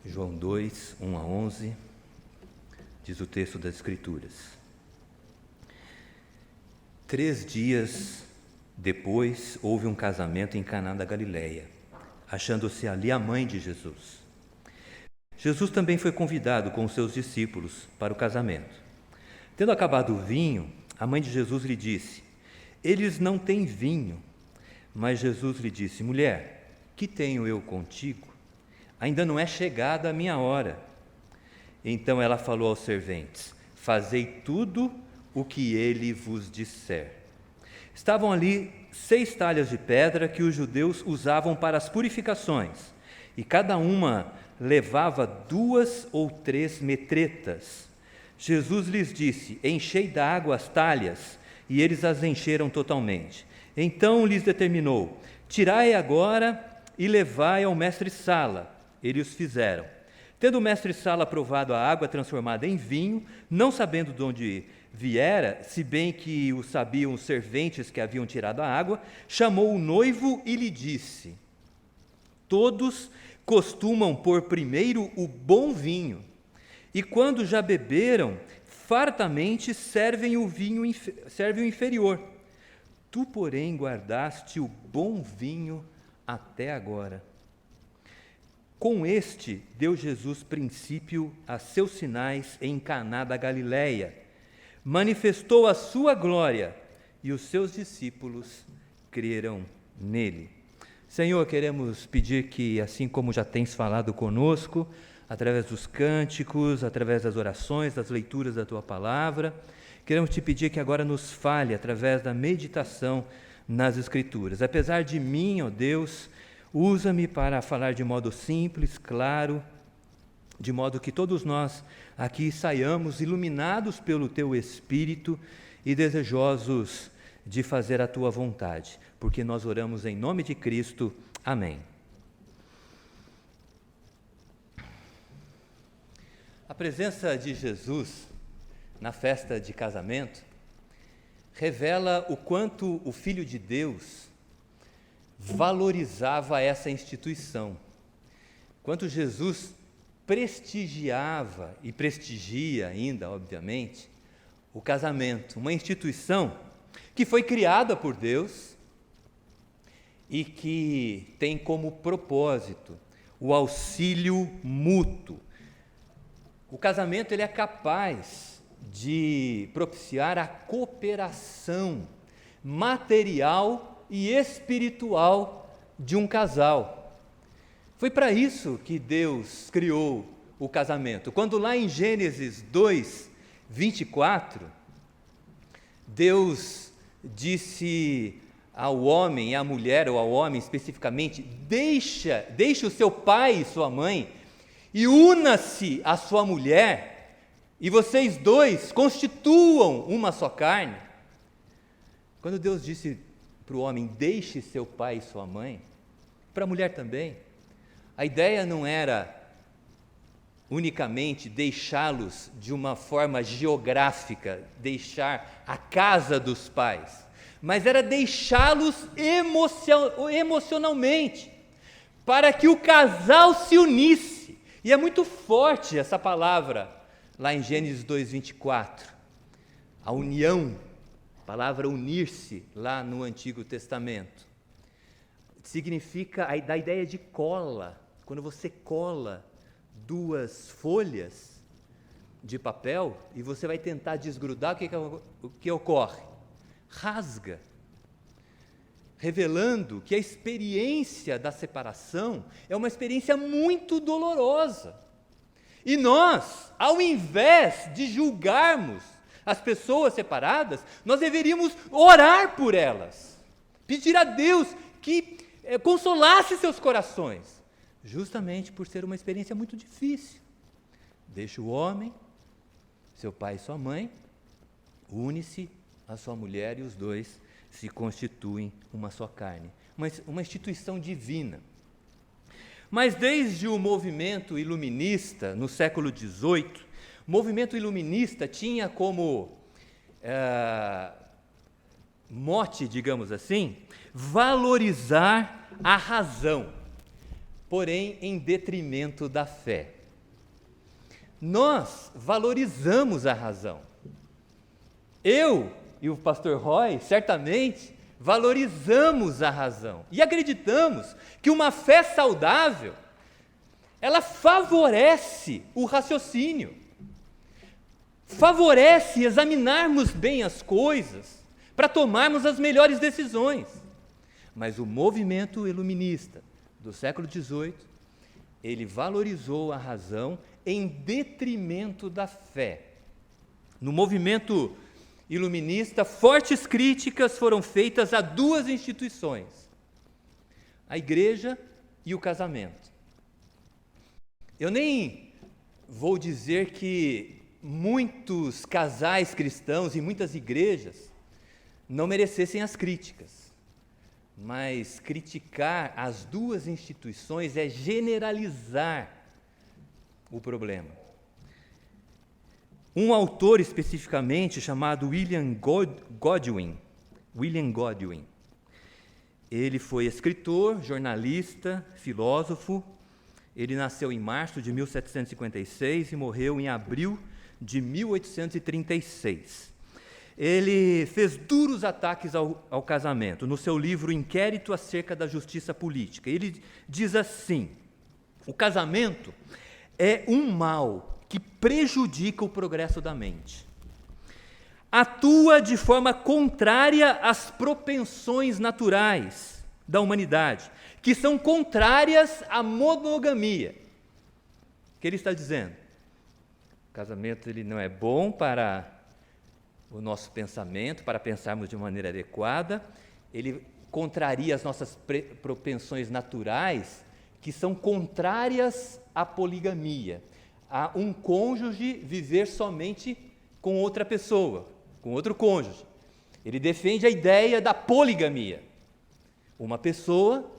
João 2, 1 a 11, diz o texto das Escrituras. 3 dias depois, houve um casamento em Caná da Galileia, achando-se ali a mãe de Jesus. Jesus também foi convidado com os seus discípulos para o casamento. Tendo acabado o vinho, a mãe de Jesus lhe disse: eles não têm vinho. Mas Jesus lhe disse: mulher, que tenho eu contigo? Ainda não é chegada a minha hora. Então ela falou aos serventes: fazei tudo o que ele vos disser. Estavam ali 6 talhas de pedra que os judeus usavam para as purificações, e cada uma levava 2 ou 3 metretas. Jesus lhes disse: enchei d'água as talhas, e eles as encheram totalmente. Então lhes determinou: tirai agora e levai ao mestre-sala. Eles os fizeram. Tendo o mestre-sala provado a água transformada em vinho, não sabendo de onde viera, se bem que o sabiam os serventes que haviam tirado a água, chamou o noivo e lhe disse: todos costumam pôr primeiro o bom vinho, e quando já beberam, fartamente servem o inferior. Tu, porém, guardaste o bom vinho até agora. Com este, deu Jesus princípio a seus sinais em Caná da Galileia. Manifestou a sua glória, e os seus discípulos creram nele. Senhor, queremos pedir que, assim como já tens falado conosco, através dos cânticos, através das orações, das leituras da Tua Palavra, queremos te pedir que agora nos fale através da meditação nas Escrituras. Apesar de mim, ó Deus, usa-me para falar de modo simples, claro, de modo que todos nós aqui saiamos iluminados pelo Teu Espírito e desejosos de fazer a Tua vontade, porque nós oramos em nome de Cristo. Amém. A presença de Jesus na festa de casamento revela o quanto o Filho de Deus valorizava essa instituição, quanto Jesus prestigiava e prestigia ainda, obviamente, o casamento, uma instituição que foi criada por Deus e que tem como propósito o auxílio mútuo. O casamento ele é capaz de propiciar a cooperação material e espiritual de um casal. Foi para isso que Deus criou o casamento. Quando lá em Gênesis 2, 24, Deus disse ao homem e à mulher, ou ao homem especificamente: deixe o seu pai e sua mãe e una-se à sua mulher, e vocês dois constituam uma só carne. Quando Deus disse para o homem: deixe seu pai e sua mãe, para a mulher também, a ideia não era unicamente deixá-los de uma forma geográfica, deixar a casa dos pais, mas era deixá-los emocionalmente, para que o casal se unisse. E é muito forte essa palavra lá em Gênesis 2:24, a união, a palavra unir-se lá no Antigo Testamento, significa da ideia de cola. Quando você cola 2 folhas de papel e você vai tentar desgrudar, o que ocorre? Rasga, revelando que a experiência da separação é uma experiência muito dolorosa. E nós, ao invés de julgarmos as pessoas separadas, nós deveríamos orar por elas, pedir a Deus que consolasse seus corações, justamente por ser uma experiência muito difícil. Deixa o homem, seu pai e sua mãe, une-se à sua mulher e os dois se constituem uma só carne, uma instituição divina. Mas desde o movimento iluminista, no século XVIII, o movimento iluminista tinha como mote, digamos assim, valorizar a razão. porém em detrimento da fé. Nós valorizamos a razão. Eu e o pastor Roy, certamente, valorizamos a razão e acreditamos que uma fé saudável, ela favorece o raciocínio, favorece examinarmos bem as coisas para tomarmos as melhores decisões. Mas o movimento iluminista do século XVIII, ele valorizou a razão em detrimento da fé. No movimento iluminista, fortes críticas foram feitas a duas instituições: a igreja e o casamento. Eu nem vou dizer que muitos casais cristãos e muitas igrejas não merecessem as críticas, mas criticar as duas instituições é generalizar o problema. Um autor especificamente, chamado William Godwin, ele foi escritor, jornalista, filósofo. Ele nasceu em março de 1756 e morreu em abril de 1836. Ele fez duros ataques ao casamento no seu livro Inquérito acerca da Justiça Política. Ele diz assim: o casamento é um mal que prejudica o progresso da mente. Atua de forma contrária às propensões naturais da humanidade, que são contrárias à monogamia. O que ele está dizendo? O casamento ele não é bom para o nosso pensamento, para pensarmos de maneira adequada, ele contraria as nossas propensões naturais, que são contrárias à poligamia, a um cônjuge viver somente com outra pessoa, com outro cônjuge. Ele defende a ideia da poligamia, uma pessoa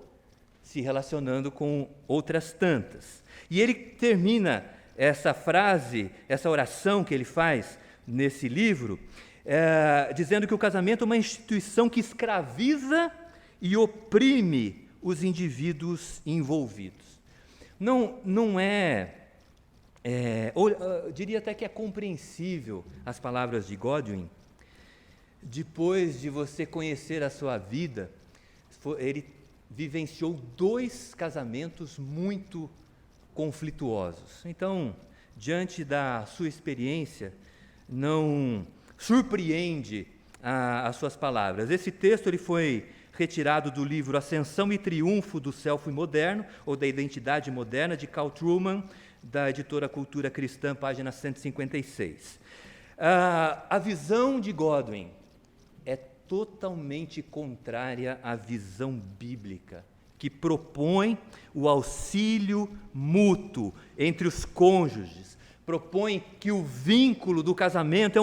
se relacionando com outras tantas. E ele termina essa frase, essa oração que ele faz nesse livro, dizendo que o casamento é uma instituição que escraviza e oprime os indivíduos envolvidos. Não é, eu diria até que é compreensível as palavras de Godwin. Depois de você conhecer a sua vida, ele vivenciou 2 casamentos muito conflituosos. Então, diante da sua experiência, não surpreende as suas palavras. Esse texto ele foi retirado do livro Ascensão e Triunfo do Selfie Moderno, ou da Identidade Moderna, de Carl Trueman, da editora Cultura Cristã, página 156. A visão de Godwin é totalmente contrária à visão bíblica, que propõe o auxílio mútuo entre os cônjuges, propõe que o vínculo do casamento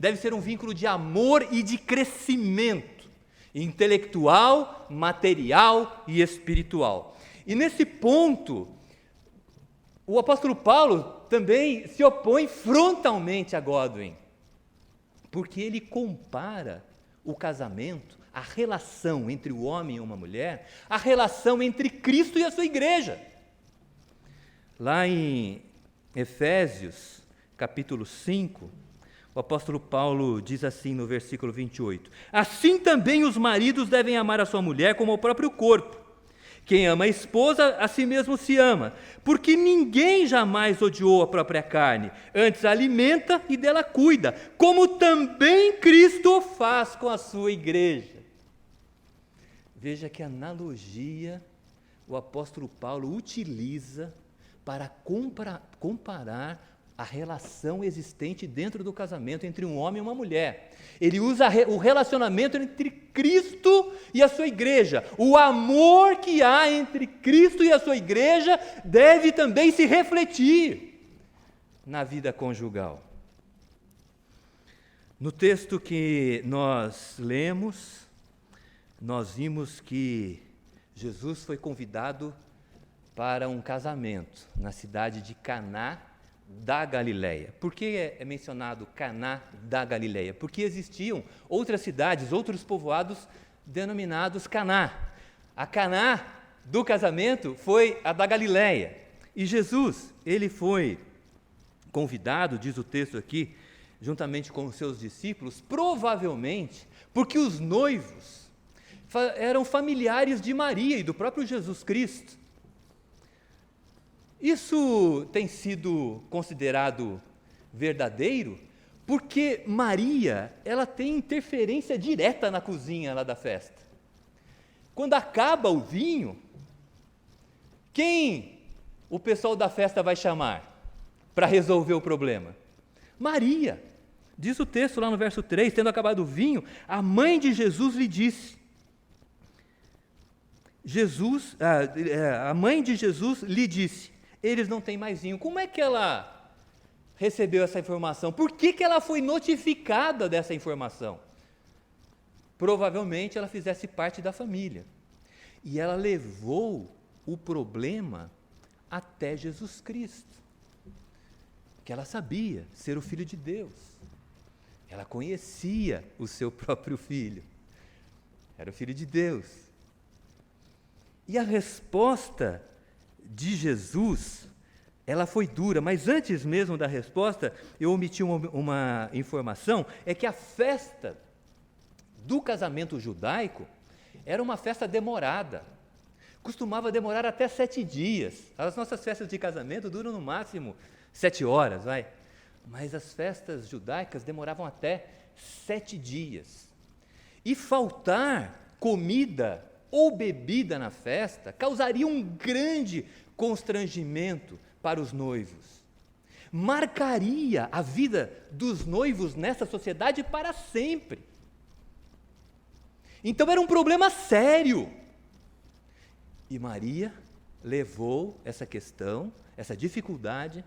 deve ser um vínculo de amor e de crescimento, intelectual, material e espiritual. E nesse ponto, o apóstolo Paulo também se opõe frontalmente a Godwin, porque ele compara o casamento, a relação entre o homem e uma mulher, a relação entre Cristo e a sua igreja. Lá em Efésios, capítulo 5, o apóstolo Paulo diz assim no versículo 28, assim também os maridos devem amar a sua mulher como ao próprio corpo. Quem ama a esposa, a si mesmo se ama, porque ninguém jamais odiou a própria carne, antes a alimenta e dela cuida, como também Cristo o faz com a sua igreja. Veja que analogia o apóstolo Paulo utiliza para comparar a relação existente dentro do casamento entre um homem e uma mulher. Ele usa o relacionamento entre Cristo e a sua igreja. O amor que há entre Cristo e a sua igreja deve também se refletir na vida conjugal. No texto que nós lemos, nós vimos que Jesus foi convidado para um casamento na cidade de Caná da Galileia. Por que é mencionado Caná da Galileia? Porque existiam outras cidades, outros povoados denominados Caná. A Caná do casamento foi a da Galileia. E Jesus, ele foi convidado, diz o texto aqui, juntamente com os seus discípulos, provavelmente porque os noivos eram familiares de Maria e do próprio Jesus Cristo. Isso tem sido considerado verdadeiro porque Maria, ela tem interferência direta na cozinha lá da festa. Quando acaba o vinho, quem o pessoal da festa vai chamar para resolver o problema? Maria. Diz o texto lá no verso 3, tendo acabado o vinho, a mãe de Jesus lhe disse, a mãe de Jesus lhe disse, eles não têm mais vinho. Como é que ela recebeu essa informação? Por que ela foi notificada dessa informação? Provavelmente ela fizesse parte da família. E ela levou o problema até Jesus Cristo, que ela sabia ser o Filho de Deus. Ela conhecia o seu próprio filho. Era o Filho de Deus. E a resposta de Jesus, ela foi dura, mas antes mesmo da resposta, eu omiti uma informação, é que a festa do casamento judaico era uma festa demorada. Costumava demorar até 7 dias. As nossas festas de casamento duram no máximo 7 horas, vai. Mas as festas judaicas demoravam até 7 dias. E faltar comida ou bebida na festa causaria um grande constrangimento para os noivos. Marcaria a vida dos noivos nessa sociedade para sempre. Então era um problema sério. E Maria levou essa questão, essa dificuldade,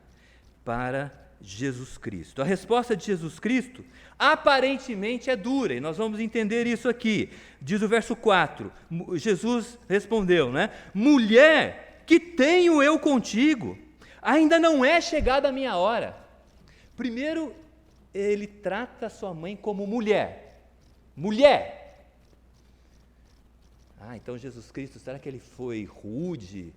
para Jesus Cristo. A resposta de Jesus Cristo aparentemente é dura, e nós vamos entender isso aqui. Diz o verso 4, Jesus respondeu, mulher, que tenho eu contigo? Ainda não é chegada a minha hora. Primeiro, ele trata sua mãe como mulher. Mulher! Então Jesus Cristo, será que ele foi rude?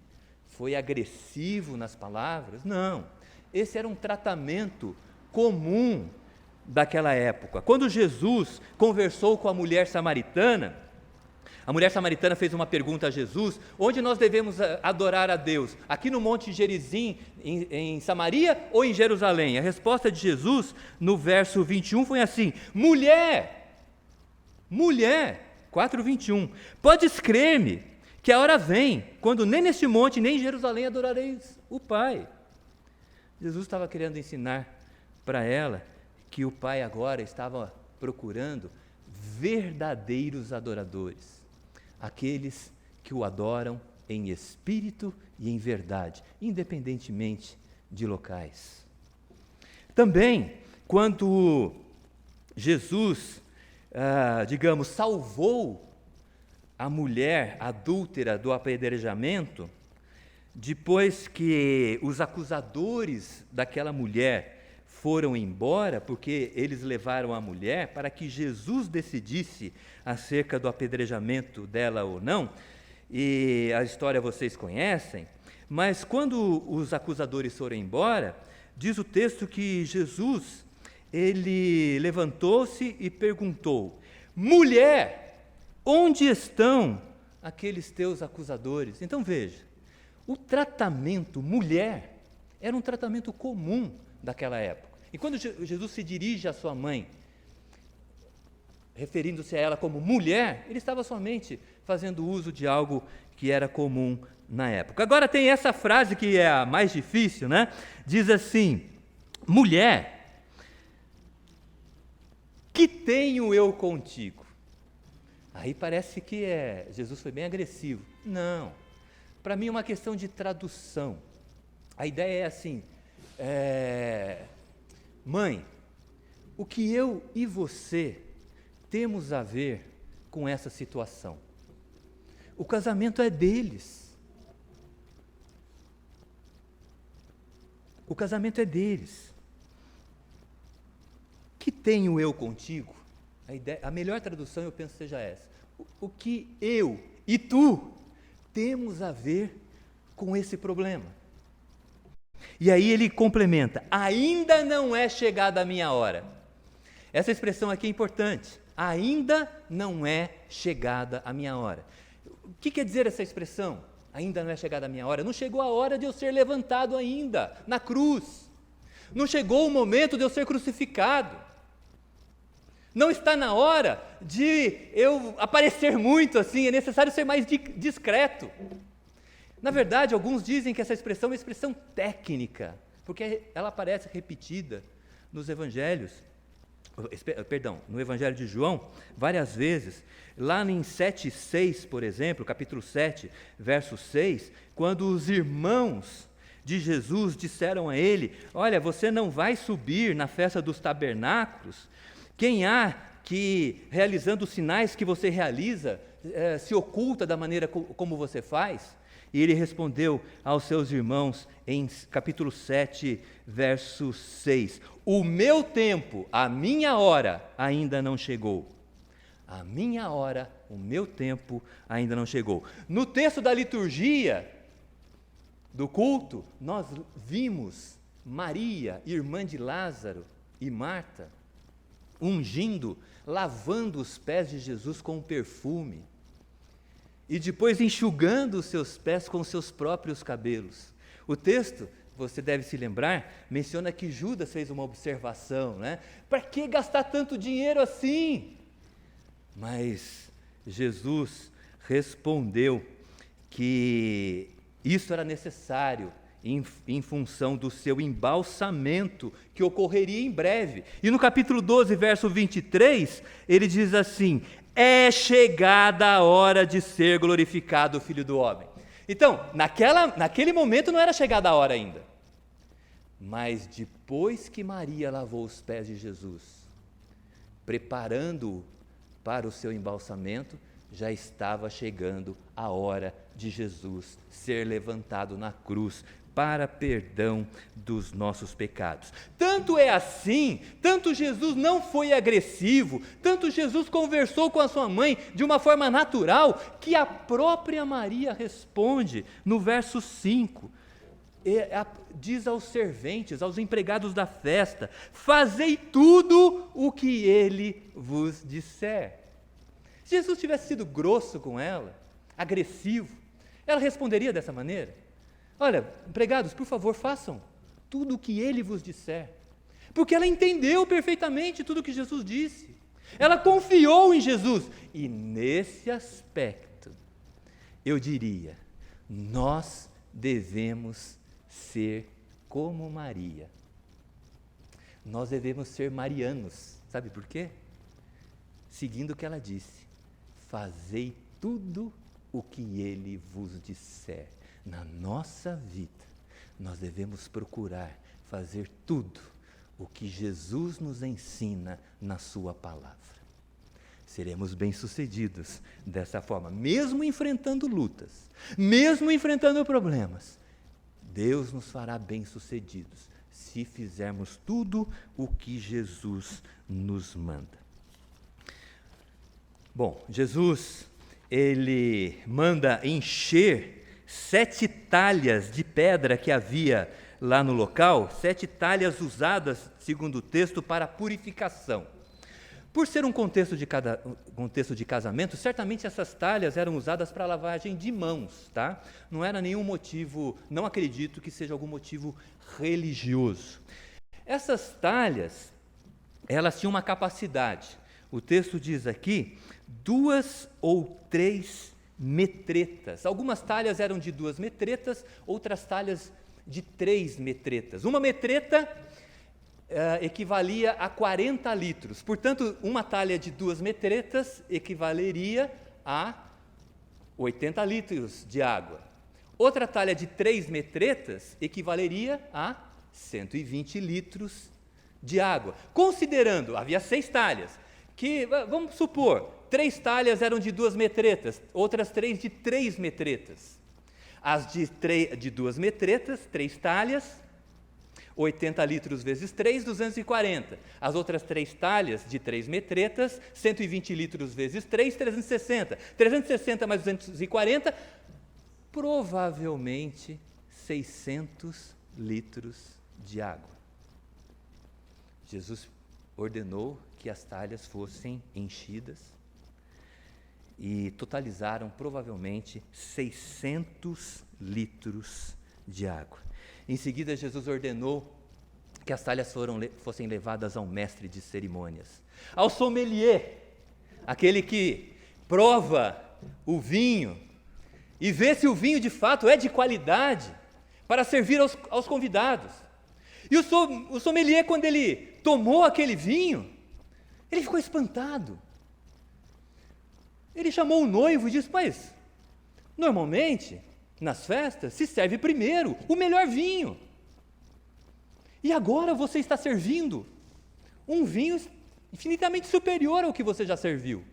Foi agressivo nas palavras? Não. Esse era um tratamento comum daquela época. Quando Jesus conversou com a mulher samaritana fez uma pergunta a Jesus: onde nós devemos adorar a Deus? Aqui no Monte Gerizim, em Samaria, ou em Jerusalém? A resposta de Jesus, no verso 21, foi assim: mulher, 4:21, podes crer-me que a hora vem, quando nem neste monte, nem em Jerusalém adorareis o Pai. Jesus estava querendo ensinar para ela que o Pai agora estava procurando verdadeiros adoradores, aqueles que o adoram em espírito e em verdade, independentemente de locais. Também, quando Jesus, salvou a mulher adúltera do apedrejamento, depois que os acusadores daquela mulher foram embora, porque eles levaram a mulher para que Jesus decidisse acerca do apedrejamento dela ou não, e a história vocês conhecem, mas quando os acusadores foram embora, diz o texto que Jesus, ele levantou-se e perguntou: mulher, onde estão aqueles teus acusadores? Então veja, o tratamento mulher era um tratamento comum daquela época. E quando Jesus se dirige à sua mãe, referindo-se a ela como mulher, ele estava somente fazendo uso de algo que era comum na época. Agora tem essa frase que é a mais difícil, Diz assim: mulher, que tenho eu contigo? Aí parece que Jesus foi bem agressivo. Não. Para mim é uma questão de tradução. A ideia é assim: mãe, o que eu e você temos a ver com essa situação? O casamento é deles. O casamento é deles. Que tenho eu contigo? A melhor tradução eu penso seja essa: o que eu e tu temos a ver com esse problema? E aí ele complementa: ainda não é chegada a minha hora. Essa expressão aqui é importante. Ainda não é chegada a minha hora. O que quer dizer essa expressão? Ainda não é chegada a minha hora. Não chegou a hora de eu ser levantado ainda na cruz. Não chegou o momento de eu ser crucificado. Não está na hora de eu aparecer muito assim, é necessário ser mais discreto. Na verdade, alguns dizem que essa expressão é uma expressão técnica, porque ela aparece repetida nos evangelhos, no Evangelho de João, várias vezes. Lá em 7,6, por exemplo, capítulo 7, verso 6, quando os irmãos de Jesus disseram a ele: olha, você não vai subir na festa dos tabernáculos, quem há que, realizando os sinais que você realiza, se oculta da maneira como você faz? E ele respondeu aos seus irmãos em capítulo 7, verso 6, o meu tempo, a minha hora ainda não chegou. A minha hora, o meu tempo ainda não chegou. No texto da liturgia do culto, nós vimos Maria, irmã de Lázaro, e Marta, ungindo, lavando os pés de Jesus com perfume, e depois enxugando os seus pés com os seus próprios cabelos. O texto, você deve se lembrar, menciona que Judas fez uma observação, né? Para que gastar tanto dinheiro assim? Mas Jesus respondeu que isso era necessário em função do seu embalsamento que ocorreria em breve. E no capítulo 12, verso 23, ele diz assim: é chegada a hora de ser glorificado o Filho do Homem. Então, naquele momento não era chegada a hora ainda. Mas depois que Maria lavou os pés de Jesus, preparando-o para o seu embalsamento, já estava chegando a hora de Jesus ser levantado na cruz para perdão dos nossos pecados. Tanto é assim, tanto Jesus não foi agressivo, tanto Jesus conversou com a sua mãe de uma forma natural, que a própria Maria responde no verso 5, diz aos serventes, aos empregados da festa: fazei tudo o que ele vos disser. Se Jesus tivesse sido grosso com ela, agressivo, ela responderia dessa maneira: olha, empregados, por favor, façam tudo o que ele vos disser. Porque ela entendeu perfeitamente tudo o que Jesus disse. Ela confiou em Jesus. E nesse aspecto, eu diria, nós devemos ser como Maria. Nós devemos ser marianos. Sabe por quê? Seguindo o que ela disse: fazei tudo o que ele vos disser. Na nossa vida, nós devemos procurar fazer tudo o que Jesus nos ensina na sua palavra. Seremos bem-sucedidos dessa forma, mesmo enfrentando lutas, mesmo enfrentando problemas. Deus nos fará bem-sucedidos se fizermos tudo o que Jesus nos manda. Bom, Jesus, ele manda encher 7 talhas de pedra que havia lá no local, 7 talhas usadas, segundo o texto, para purificação. Por ser um contexto de casamento, certamente essas talhas eram usadas para lavagem de mãos, tá? Não era nenhum motivo, não acredito que seja algum motivo religioso. Essas talhas, elas tinham uma capacidade. O texto diz aqui, 2 ou 3 metretas. Algumas talhas eram de 2 metretas, outras talhas de 3 metretas. Uma metreta equivalia a 40 litros. Portanto, uma talha de 2 metretas equivaleria a 80 litros de água. Outra talha de 3 metretas equivaleria a 120 litros de água. Considerando, havia 6 talhas, que, vamos supor, 3 talhas eram de 2 metretas, outras 3 de 3 metretas. As de 2 metretas, 3 talhas, 80 litros vezes 3, 240. As outras 3 talhas de 3 metretas, 120 litros vezes 3, 360. 360 mais 240, provavelmente 600 litros de água. Jesus ordenou que as talhas fossem enchidas e totalizaram provavelmente 600 litros de água. Em seguida, Jesus ordenou que as talhas fossem levadas ao mestre de cerimônias, ao sommelier, aquele que prova o vinho e vê se o vinho de fato é de qualidade para servir aos convidados. E o sommelier, quando ele tomou aquele vinho, ele ficou espantado. Ele chamou o noivo e disse: mas, normalmente, nas festas, se serve primeiro o melhor vinho. E agora você está servindo um vinho infinitamente superior ao que você já serviu.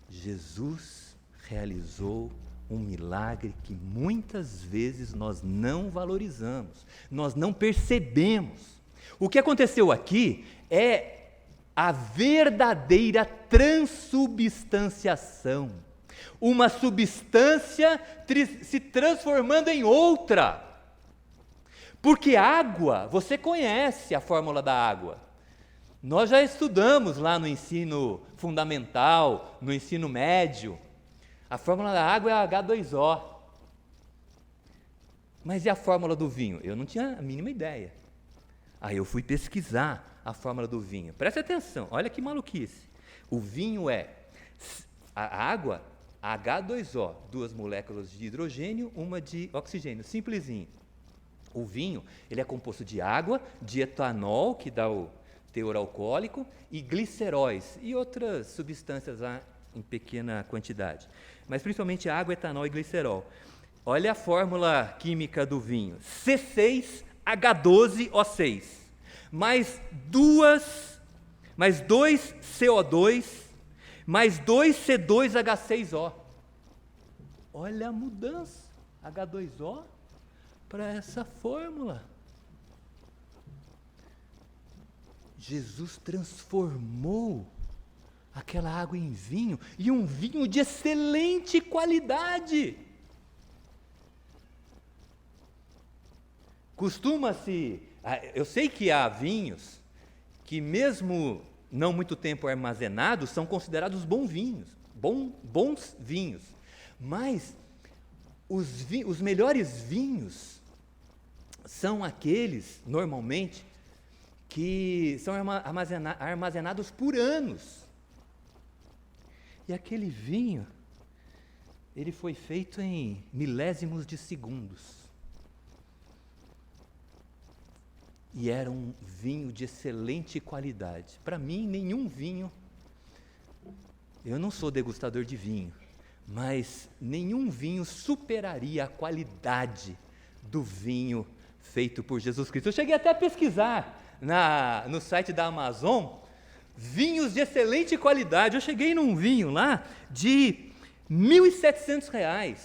Jesus realizou um milagre que muitas vezes nós não valorizamos, nós não percebemos. O que aconteceu aqui é a verdadeira transubstanciação. Uma substância se transformando em outra. Porque água, você conhece a fórmula da água. Nós já estudamos lá no ensino fundamental, no ensino médio. A fórmula da água é H2O. Mas e a fórmula do vinho? Eu não tinha a mínima ideia. Aí eu fui pesquisar a fórmula do vinho. Presta atenção, olha que maluquice. O vinho é a água, H2O, 2 moléculas de hidrogênio, uma de oxigênio, simplesinho. O vinho, ele é composto de água, de etanol, que dá o teor alcoólico, e gliceróis, e outras substâncias lá em pequena quantidade. Mas principalmente água, etanol e glicerol. Olha a fórmula química do vinho: C6H12O6, mais 2 CO2, mais 2 C2H6O. Olha a mudança, H2O para essa fórmula. Jesus transformou aquela água em vinho, e um vinho de excelente qualidade. Costuma-se, eu sei que há vinhos que mesmo não muito tempo armazenados são considerados bons vinhos, mas os melhores vinhos são aqueles, normalmente, que são armazenados por anos. E aquele vinho, ele foi feito em milésimos de segundos. E era um vinho de excelente qualidade. Para mim, nenhum vinho, eu não sou degustador de vinho, mas nenhum vinho superaria a qualidade do vinho feito por Jesus Cristo. Eu cheguei até a pesquisar no site da Amazon, vinhos de excelente qualidade. Eu cheguei num vinho lá de R$ 1.700.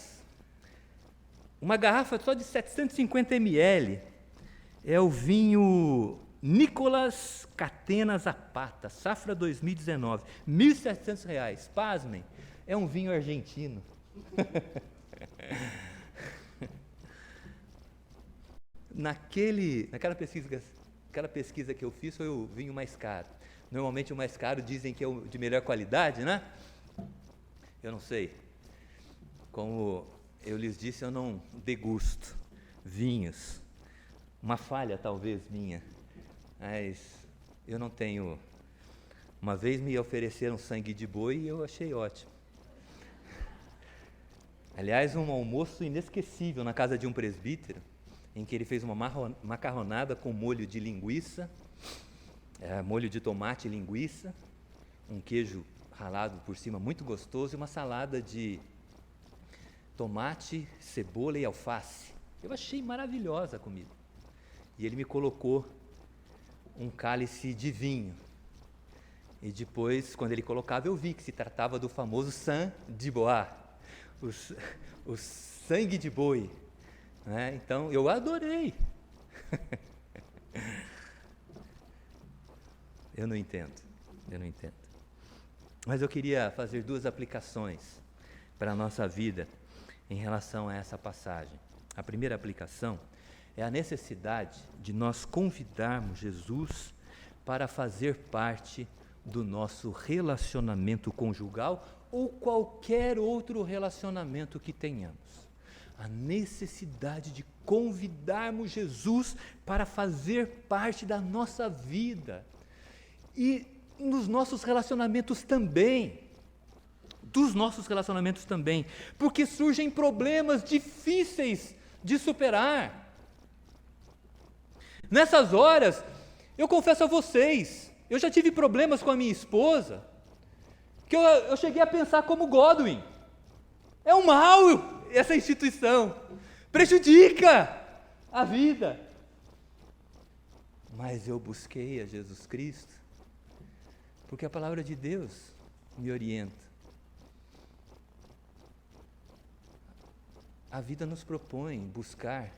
Uma garrafa só de 750 ml. É o vinho Nicolas Catena Zapata, safra 2019. R$ 1.700. Pasmem, é um vinho argentino. Naquela pesquisa que eu fiz, foi o vinho mais caro. Normalmente o mais caro dizem que é o de melhor qualidade, né? Eu não sei. Como eu lhes disse, eu não degusto vinhos. Uma falha talvez minha, mas eu não tenho. Uma vez me ofereceram sangue de boi e eu achei ótimo. Aliás, um almoço inesquecível na casa de um presbítero, em que ele fez uma macarronada com molho de linguiça, molho de tomate e linguiça, um queijo ralado por cima muito gostoso e uma salada de tomate, cebola e alface. Eu achei maravilhosa a comida. E ele me colocou um cálice de vinho. E depois, quando ele colocava, eu vi que se tratava do famoso sang de boi, o sangue de boi. Né? Então, eu adorei. Eu não entendo. Mas eu queria fazer 2 aplicações para a nossa vida em relação a essa passagem. A primeira aplicação é a necessidade de nós convidarmos Jesus para fazer parte do nosso relacionamento conjugal ou qualquer outro relacionamento que tenhamos. A necessidade de convidarmos Jesus para fazer parte da nossa vida e nos nossos relacionamentos também. Dos nossos relacionamentos também, porque surgem problemas difíceis de superar. Nessas horas, eu confesso a vocês, eu já tive problemas com a minha esposa, que eu cheguei a pensar como Godwin. É um mal essa instituição, prejudica a vida. Mas eu busquei a Jesus Cristo, porque a palavra de Deus me orienta. A vida nos propõe buscar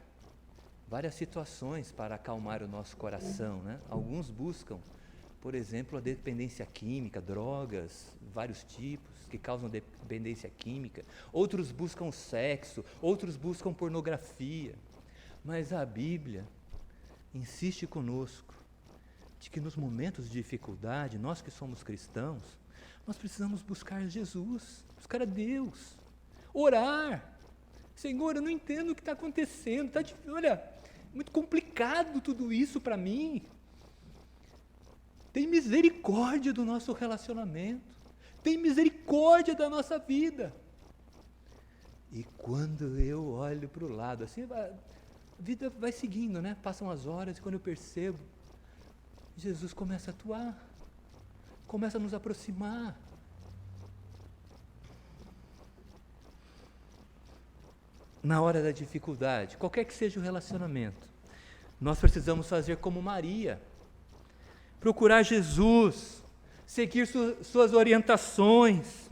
várias situações para acalmar o nosso coração, né? Alguns buscam, por exemplo, a dependência química, drogas, vários tipos que causam dependência química. Outros buscam sexo, outros buscam pornografia. Mas a Bíblia insiste conosco de que nos momentos de dificuldade, nós que somos cristãos, nós precisamos buscar Jesus, buscar a Deus, orar. Senhor, eu não entendo o que está acontecendo, olha, muito complicado tudo isso para mim. Tem misericórdia do nosso relacionamento, tem misericórdia da nossa vida. E quando eu olho para o lado, assim, a vida vai seguindo, né? Passam as horas e quando eu percebo, Jesus começa a atuar, começa a nos aproximar. Na hora da dificuldade, qualquer que seja o relacionamento, nós precisamos fazer como Maria, procurar Jesus, seguir suas orientações.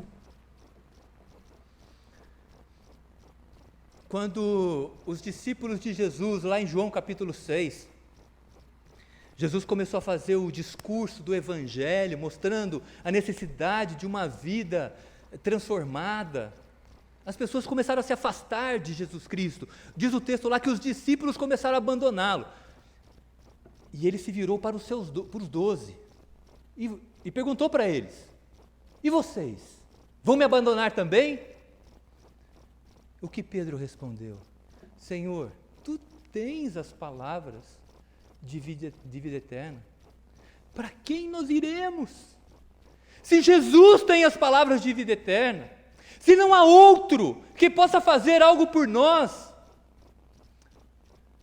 Quando os discípulos de Jesus, lá em João capítulo 6, Jesus começou a fazer o discurso do Evangelho, mostrando a necessidade de uma vida transformada. As pessoas começaram a se afastar de Jesus Cristo. Diz o texto lá que os discípulos começaram a abandoná-lo. E ele se virou para os 12 e perguntou para eles: e vocês? Vão me abandonar também? O que Pedro respondeu? Senhor, tu tens as palavras de vida eterna. Para quem nós iremos? Se Jesus tem as palavras de vida eterna, se não há outro que possa fazer algo por nós,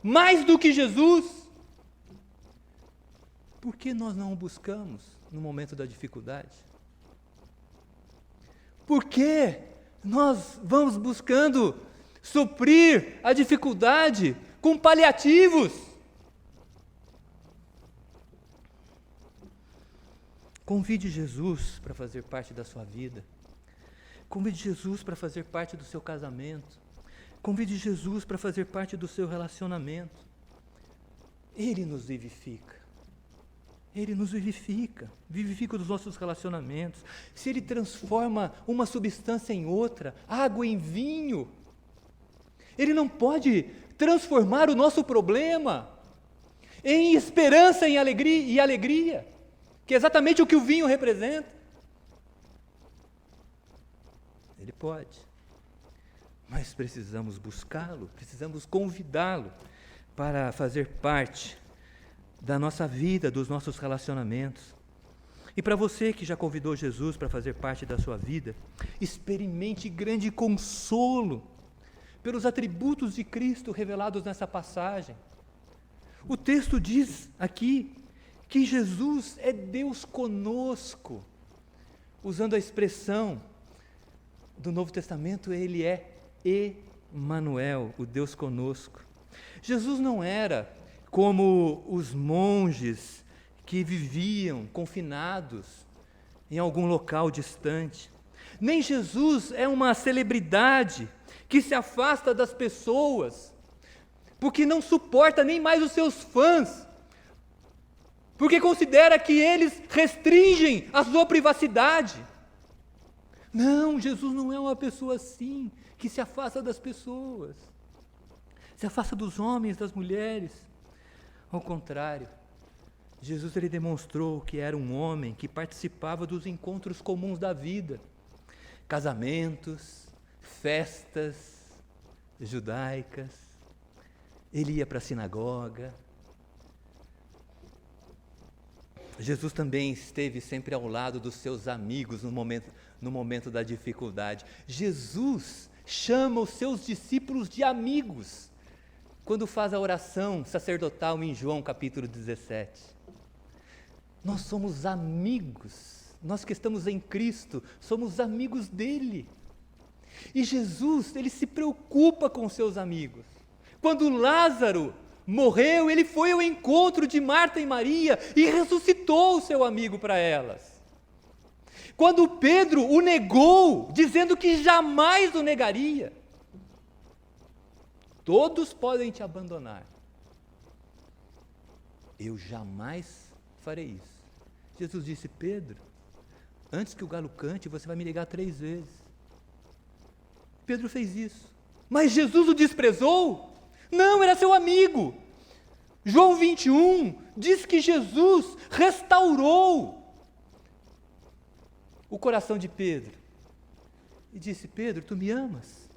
mais do que Jesus, por que nós não o buscamos no momento da dificuldade? Por que nós vamos buscando suprir a dificuldade com paliativos? Convide Jesus para fazer parte da sua vida. Convide Jesus para fazer parte do seu casamento. Convide Jesus para fazer parte do seu relacionamento. Ele nos vivifica. Ele nos vivifica os nossos relacionamentos. Se Ele transforma uma substância em outra, água em vinho, Ele não pode transformar o nosso problema em esperança e alegria, que é exatamente o que o vinho representa. Ele pode, mas precisamos buscá-lo, precisamos convidá-lo para fazer parte da nossa vida, dos nossos relacionamentos. E para você que já convidou Jesus para fazer parte da sua vida, experimente grande consolo pelos atributos de Cristo revelados nessa passagem. O texto diz aqui que Jesus é Deus conosco. Usando a expressão do Novo Testamento, Ele é Emanuel, o Deus conosco. Jesus não era como os monges que viviam confinados em algum local distante. Nem Jesus é uma celebridade que se afasta das pessoas, porque não suporta nem mais os seus fãs, porque considera que eles restringem a sua privacidade. Não, Jesus não é uma pessoa assim, que se afasta das pessoas, se afasta dos homens, das mulheres. Ao contrário, Jesus ele demonstrou que era um homem que participava dos encontros comuns da vida, casamentos, festas judaicas, ele ia para a sinagoga. Jesus também esteve sempre ao lado dos seus amigos no momento da dificuldade. Jesus chama os seus discípulos de amigos, quando faz a oração sacerdotal em João capítulo 17. Nós somos amigos, nós que estamos em Cristo, somos amigos dele. E Jesus, ele se preocupa com seus amigos. Quando Lázaro morreu, ele foi ao encontro de Marta e Maria e ressuscitou o seu amigo para elas. Quando Pedro o negou, dizendo que jamais o negaria, todos podem te abandonar, eu jamais farei isso. Jesus disse: Pedro, antes que o galo cante, você vai me negar 3 vezes. Pedro fez isso, mas Jesus o desprezou? Não, era seu amigo. João 21 diz que Jesus restaurou o coração de Pedro e disse: Pedro, tu me amas?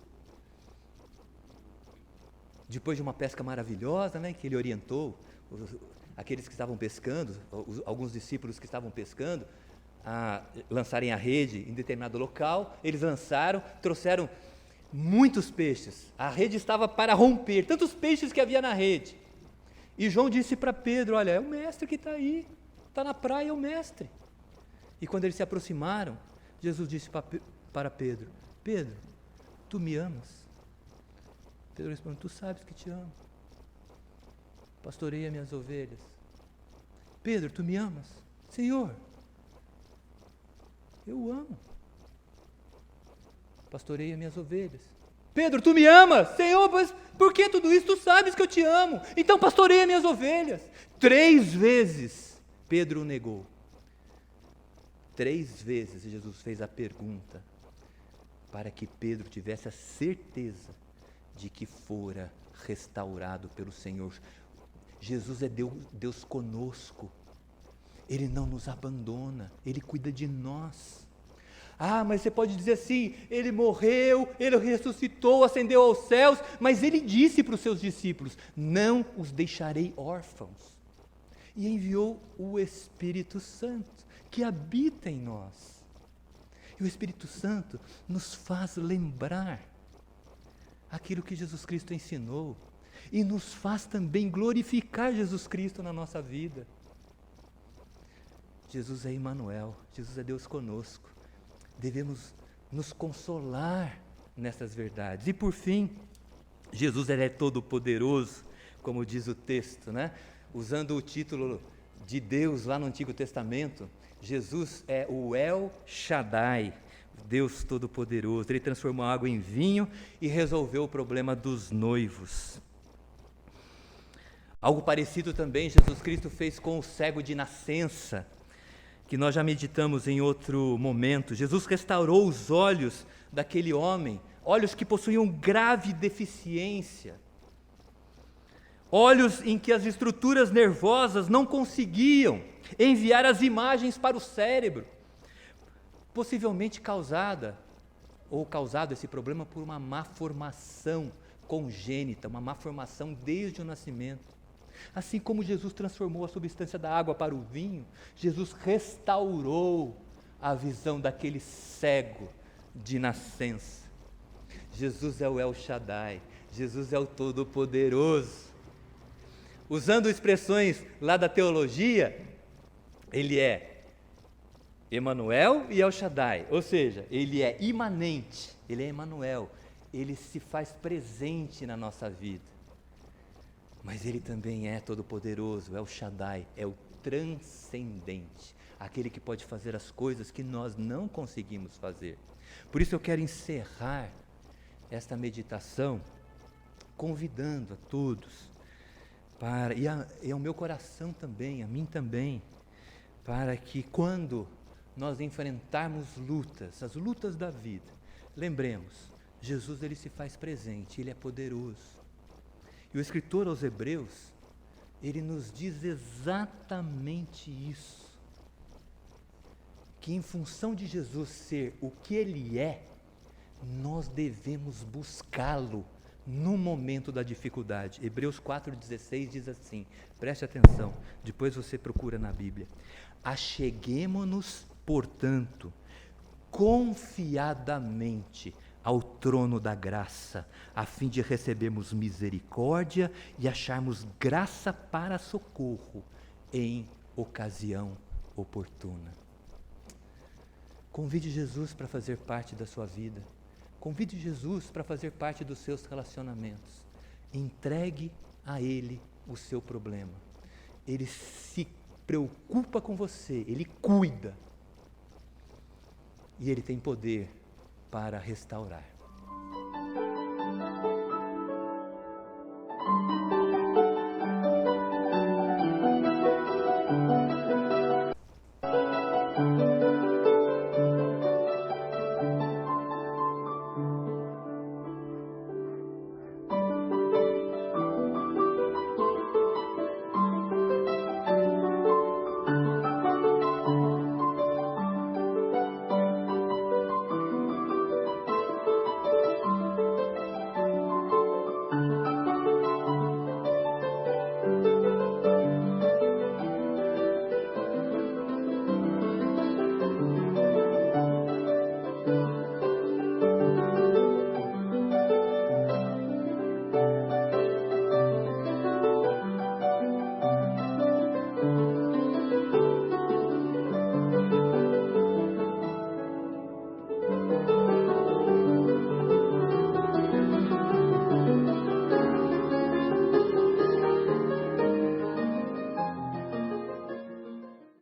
Depois de uma pesca maravilhosa, que ele orientou aqueles que estavam pescando, alguns discípulos que estavam pescando, a lançarem a rede em determinado local, eles lançaram, trouxeram muitos peixes, a rede estava para romper, tantos peixes que havia na rede. E João disse para Pedro: olha, é o mestre que está aí, está na praia, é o mestre. E quando eles se aproximaram, Jesus disse para Pedro: Pedro, tu me amas? Pedro respondeu: tu sabes que te amo, pastoreia minhas ovelhas. Pedro, tu me amas? Senhor, eu amo, pastoreia minhas ovelhas. Pedro, tu me amas? Senhor, mas por que tudo isso? Tu sabes que eu te amo, então pastoreia minhas ovelhas. 3 vezes Pedro o negou. 3 vezes Jesus fez a pergunta, para que Pedro tivesse a certeza de que fora restaurado pelo Senhor. Jesus é Deus conosco, Ele não nos abandona, Ele cuida de nós. Ah, mas você pode dizer assim: Ele morreu, Ele ressuscitou, ascendeu aos céus, mas Ele disse para os seus discípulos: não os deixarei órfãos. E enviou o Espírito Santo, que habita em nós. E o Espírito Santo nos faz lembrar aquilo que Jesus Cristo ensinou, e nos faz também glorificar Jesus Cristo na nossa vida. Jesus é Emmanuel, Jesus é Deus conosco. Devemos nos consolar nessas verdades. E por fim, Jesus ele é todo poderoso, como diz o texto, Usando o título de Deus lá no Antigo Testamento, Jesus é o El Shaddai, Deus Todo-Poderoso. Ele transformou a água em vinho e resolveu o problema dos noivos. Algo parecido também Jesus Cristo fez com o cego de nascença, que nós já meditamos em outro momento. Jesus restaurou os olhos daquele homem, olhos que possuíam grave deficiência, olhos em que as estruturas nervosas não conseguiam enviar as imagens para o cérebro, possivelmente causado esse problema por uma má formação congênita, uma má formação desde o nascimento. Assim como Jesus transformou a substância da água para o vinho, Jesus restaurou a visão daquele cego de nascença. Jesus é o El Shaddai, Jesus é o Todo-Poderoso. Usando expressões lá da teologia, ele é Emmanuel e El Shaddai, ou seja, ele é imanente, ele é Emmanuel, ele se faz presente na nossa vida. Mas ele também é todo-poderoso, é o Shaddai, é o transcendente, aquele que pode fazer as coisas que nós não conseguimos fazer. Por isso eu quero encerrar esta meditação convidando a todos, e ao meu coração também, a mim também, para que quando nós enfrentarmos lutas, as lutas da vida, lembremos, Jesus ele se faz presente, ele é poderoso. E o escritor aos Hebreus, ele nos diz exatamente isso, que em função de Jesus ser o que ele é, nós devemos buscá-lo no momento da dificuldade. Hebreus 4,16 diz assim, preste atenção, depois você procura na Bíblia. Acheguemo-nos, portanto, confiadamente ao trono da graça, a fim de recebermos misericórdia e acharmos graça para socorro em ocasião oportuna. Convide Jesus para fazer parte da sua vida. Convide Jesus para fazer parte dos seus relacionamentos. Entregue a Ele o seu problema. Ele se preocupa com você, Ele cuida. E Ele tem poder para restaurar.